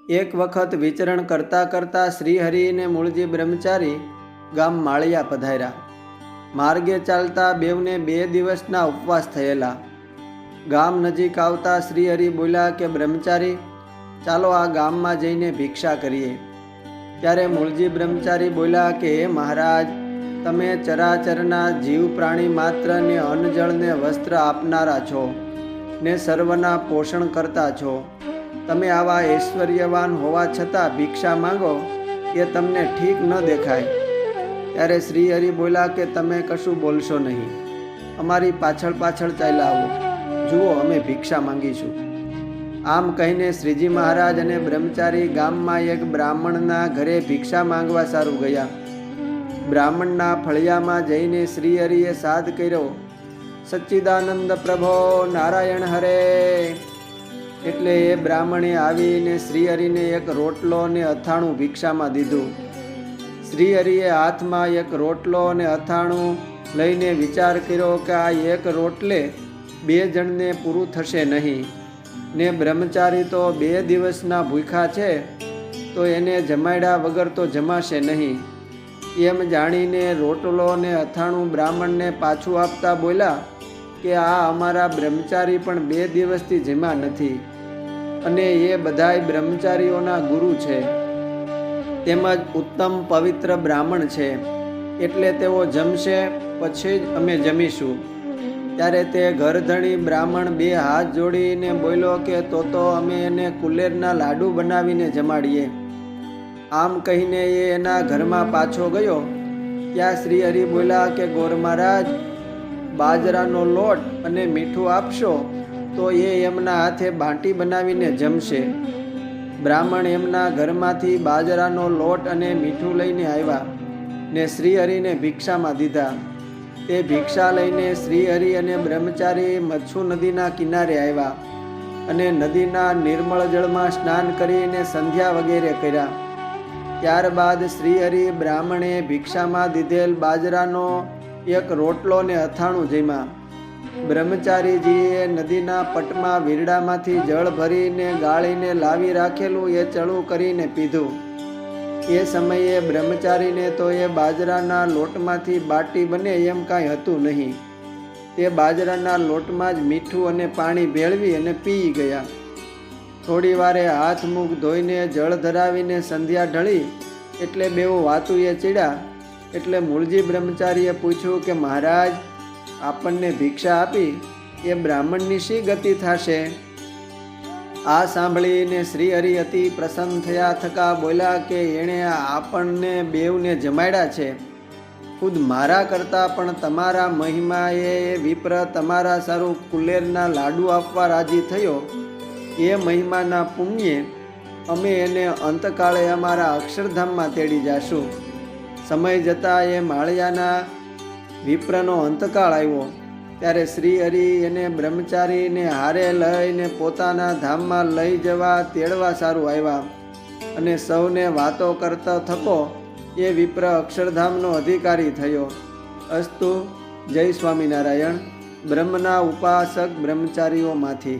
એક વખત વિચરણ કરતાં કરતાં શ્રીહરિ અને મૂળજી બ્રહ્મચારી ગામ માળિયા પધાર્યા. માર્ગે ચાલતા બેવને 2 દિવસના ઉપવાસ થયેલા. ગામ નજીક આવતા શ્રીહરિ બોલ્યા કે બ્રહ્મચારી, ચાલો આ ગામમાં જઈને ભિક્ષા કરીએ. ત્યારે મૂળજી બ્રહ્મચારી બોલ્યા કે હે મહારાજ, તમે ચરાચરના જીવ પ્રાણી માત્રને અન્ન જળને વસ્ત્ર આપનારા છો ને સર્વના પોષણ કરતા છો. તમે આવા ઐશ્વર્યવાન હોવા છતાં ભિક્ષા માંગો એ તમને ઠીક ન દેખાય. ત્યારે શ્રીહરિ બોલ્યા કે તમે કશું બોલશો નહીં, અમારી પાછળ પાછળ ચાલ્યા આવો, જુઓ અમે ભિક્ષા માંગીશું. આમ કહીને શ્રીજી મહારાજ અને બ્રહ્મચારી ગામમાં એક બ્રાહ્મણના ઘરે ભિક્ષા માંગવા સારું ગયા. બ્રાહ્મણના ફળિયામાં જઈને શ્રીહરિએ સાદ કર્યો, સચ્ચિદાનંદ પ્રભો નારાયણ હરે. એટલે એ બ્રાહ્મણે આવીને શ્રીહરિને એક રોટલો અને અથાણું ભિક્ષામાં દીધું. શ્રીહરિએ હાથમાં એક રોટલો અને અથાણું લઈને વિચાર કર્યો કે આ એક રોટલે 2 જણને પૂરું થશે નહીં, ને બ્રહ્મચારી તો 2 દિવસના ભૂખ્યા છે, તો એને જમાડ્યા વગર તો જમાશે નહીં. એમ જાણીને રોટલો અને અથાણું બ્રાહ્મણને પાછું આપતા બોલ્યા કે આ અમારા બ્રહ્મચારી પણ 2 દિવસથી જમ્યા નથી, અને એ બધાય બ્રહ્મચારીઓના ગુરુ છે, તેમજ ઉત્તમ પવિત્ર બ્રાહ્મણ છે, એટલે તેઓ જમશે પછી જ અમે જમીશું. ત્યારે તે ઘરધણી બ્રાહ્મણ 2 હાથ જોડીને બોલ્યો કે તો અમે એને કુલેરના લાડુ બનાવીને જમાડીએ. આમ કહીને એ એના ઘરમાં પાછો ગયો. ત્યાં શ્રીહરિ બોલ્યા કે ગોર મહારાજ, બાજરાનો લોટ અને મીઠું આપશો તો એ એમના હાથે બાંટી બનાવીને જમશે. બ્રાહ્મણ એમના ઘરમાંથી બાજરાનો લોટ અને મીઠું લઈને આવ્યા ને શ્રીહરિને ભિક્ષામાં દીધા. તે ભિક્ષા લઈને શ્રીહરિ અને બ્રહ્મચારી મચ્છુ નદીના કિનારે આવ્યા અને નદીના નિર્મળ જળમાં સ્નાન કરીને સંધ્યા વગેરે કર્યા. ત્યારબાદ શ્રીહરિ બ્રાહ્મણે ભિક્ષામાં દીધેલ બાજરાનો એક રોટલો ને અથાણું જમ્યા. બ્રહ્મચારીજીએ નદીના પટમાં વીરડામાંથી જળ ભરીને ગાળીને લાવી રાખેલું એ ચડું કરીને પીધું. એ સમયે બ્રહ્મચારીને તો એ બાજરાના લોટમાંથી બાટી બને એમ કાંઈ હતું નહીં. તે બાજરાના લોટમાં જ મીઠું અને પાણી ભેળવી અને પી ગયા. થોડી વારે હાથ મુખ ધોઈને જળ ધરાવીને સંધ્યા ઢળી એટલે બેઉ વાતુએ ચડ્યા. એટલે મૂળજી બ્રહ્મચારીએ પૂછ્યું કે મહારાજ, આપણને ભિક્ષા આપી એ બ્રાહ્મણની શી ગતિ થશે? આ સાંભળીને શ્રીહરિ અતિ પ્રસન્ન થયા થકા બોલ્યા કે એણે આપણને બેઉને જમાડ્યા છે. ખુદ મારા કરતાં પણ તમારા મહિમાએ વિપ્ર તમારા સારું કુલેરના લાડુ આપવા રાજી થયો. એ મહિમાના પુણ્યે અમે એને અંતકાળે અમારા અક્ષરધામમાં તેડી જાશું. સમય જતાં એ માળિયાના વિપ્રનો અંતકાળ આવ્યો. ત્યારે શ્રીહરિ એને બ્રહ્મચારીને હારે લઈને પોતાના ધામમાં લઈ જવા તેડવા સારું આવ્યા, અને સૌને વાતો કરતો થકો એ વિપ્ર અક્ષરધામનો અધિકારી થયો. અસ્તુ. જય સ્વામિનારાયણ. બ્રહ્મના ઉપાસક બ્રહ્મચારીઓમાંથી.